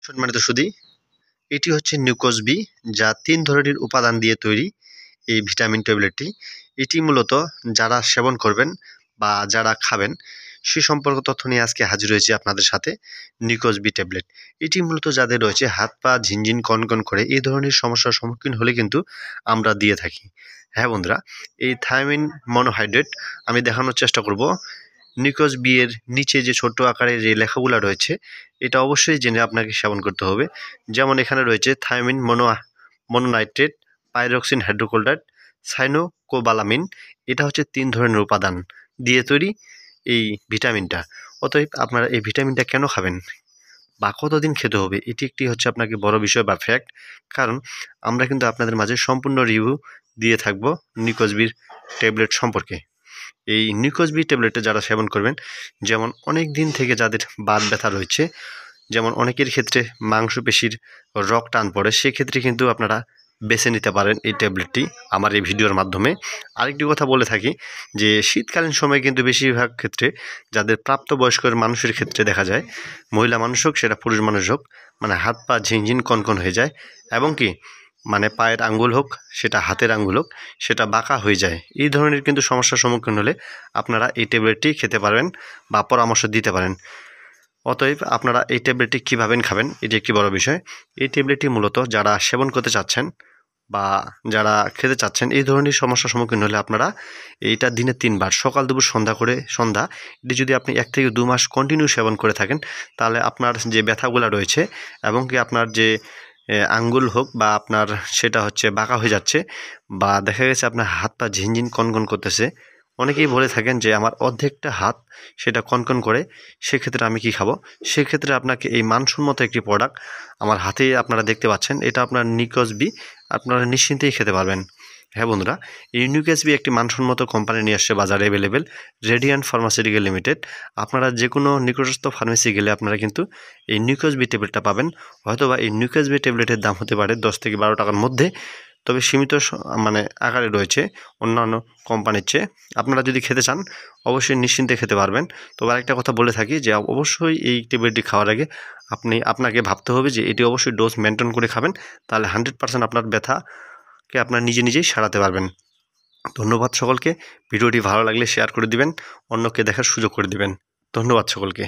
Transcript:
সম্মানিত সুধী, এটি হচ্ছে নিউকোজ বি, যা 3 ধরনের উপাদান দিয়ে তৈরি এই ভিটামিন ট্যাবলেটটি। এটি মূলত যারা সেবন করবেন বা যারা খাবেন সে সম্পর্কে তথ্য নিয়ে আজকে হাজির হয়েছি আপনাদের সাথে। নিউকোজ বি ট্যাবলেট এটি মূলত যাদের রয়েছে হাত পা ঝিনঝিন কনকন করে এই ধরনের সমস্যার সম্মুখীন হলে কিন্তু আমরা দিয়ে থাকি। হ্যাঁ বন্ধুরা, এই থায়ামিন মনোহাইড্রেট আমি দেখানোর চেষ্টা করব। নিউকোজ বি এর নিচে যে ছোট্ট আকারের যে লেখাগুলো রয়েছে এটা অবশ্যই জেনে আপনাকে সেবন করতে হবে। যেমন এখানে রয়েছে থায়ামিন মনোনাইট্রেট, পাইরক্সিন হাইড্রোক্লোরাইড, সাইনোকোবালামিন। এটা হচ্ছে 3 ধরনের উপাদান দিয়ে তৈরি এই ভিটামিনটা। অতএব আপনারা এই ভিটামিনটা কেন খাবেন বা কতদিন খেতে হবে, এটি একটি হচ্ছে আপনাকে বড় বিষয় বা ফ্যাক্ট। কারণ আমরা কিন্তু আপনাদের মাঝে সম্পূর্ণ রিভিউ দিয়ে থাকবো নিউকোজ বির ট্যাবলেট সম্পর্কে। এই নিউকোজ বি ট্যাবলেটে যারা সেবন করবেন, যেমন অনেক দিন থেকে যাদের বাত ব্যথা রয়েছে, যেমন অনেকের ক্ষেত্রে মাংসপেশির রক টান পড়ে, সেক্ষেত্রে কিন্তু আপনারা বেছে নিতে পারেন এই ট্যাবলেটটি আমার এই ভিডিওর মাধ্যমে। আরেকটি কথা বলে থাকি যে শীতকালীন সময় কিন্তু বেশিরভাগ ক্ষেত্রে যাদের প্রাপ্তবয়স্ক মানুষের ক্ষেত্রে দেখা যায়, মহিলা মানুষ হোক সেটা পুরুষ মানুষ হোক, মানে হাত পা ঝিনঝিন কনকন হয়ে যায় এবং কি মানে পায়ের আঙ্গুল হোক সেটা হাতের আঙ্গুল হোক সেটা বাঁকা হয়ে যায়। এই ধরনের কিন্তু সমস্যার সম্মুখীন হলে আপনারা এই ট্যাবলেটটি খেতে পারবেন বা পরামর্শ দিতে পারেন। অতএব আপনারা এই ট্যাবলেটটি কীভাবে খাবেন এটি একটি বড় বিষয়। এই ট্যাবলেটটি মূলত যারা সেবন করতে চাচ্ছেন বা যারা খেতে চাচ্ছেন এই ধরনের সমস্যার সম্মুখীন হলে আপনারা এইটা দিনে 3 বার সকাল দুপুর সন্ধ্যা এটি যদি আপনি 1 থেকে 2 মাস কন্টিনিউ সেবন করে থাকেন, তাহলে আপনার যে ব্যথাগুলো রয়েছে এবং কি আপনার যে আঙ্গুল হোক বা আপনার সেটা হচ্ছে বাঁকা হয়ে যাচ্ছে বা দেখা গেছে আপনার হাত পা ঝিনঝিন কনকন করতেছে, অনেকেই বলে থাকেন যে আমার অর্ধেকটা হাত সেটা কনকন করে, সেক্ষেত্রে আমি কি খাবো? সেক্ষেত্রে আপনাকে এই মানসম্মত একটি প্রোডাক্ট আমার হাতেই আপনারা দেখতে পাচ্ছেন, এটা আপনার নিউকোজ বি, আপনারা নিশ্চিন্তেই খেতে পারবেন। হ্যাঁ বন্ধুরা, এই নিউকোজ বি একটি মানসম্মত কোম্পানি নিয়ে আসছে বাজারে অ্যাভেলেবেল, রেডিয়ান্ট ফার্মাসিউটিক্যাল লিমিটেড। আপনারা যে কোনো নিকটস্থ ফার্মেসি গেলে আপনারা কিন্তু এই নিউকোজ বি ট্যাবলেটটা পাবেন। হয়তোবা এই নিউকোজ বি ট্যাবলেটের দাম হতে পারে 10 থেকে 12 টাকার মধ্যে, তবে সীমিত মানে আকারে রয়েছে অন্যান্য কোম্পানির চেয়ে। আপনারা যদি খেতে চান অবশ্যই নিশ্চিন্তে খেতে পারবেন। তবে আরেকটা কথা বলে থাকি যে অবশ্যই এই ট্যাবলেটটি খাওয়ার আগে আপনাকে ভাবতে হবে যে এটি অবশ্যই ডোজ মেনটেন করে খাবেন, তাহলে 100% আপনার ব্যথাকে আপনার নিজেই সারাতে পারবেন। ধন্যবাদ সকলকে। ভিডিওটি ভালো লাগলে শেয়ার করে দিবেন, অন্যকে দেখার সুযোগ করে দিবেন। ধন্যবাদ সকলকে।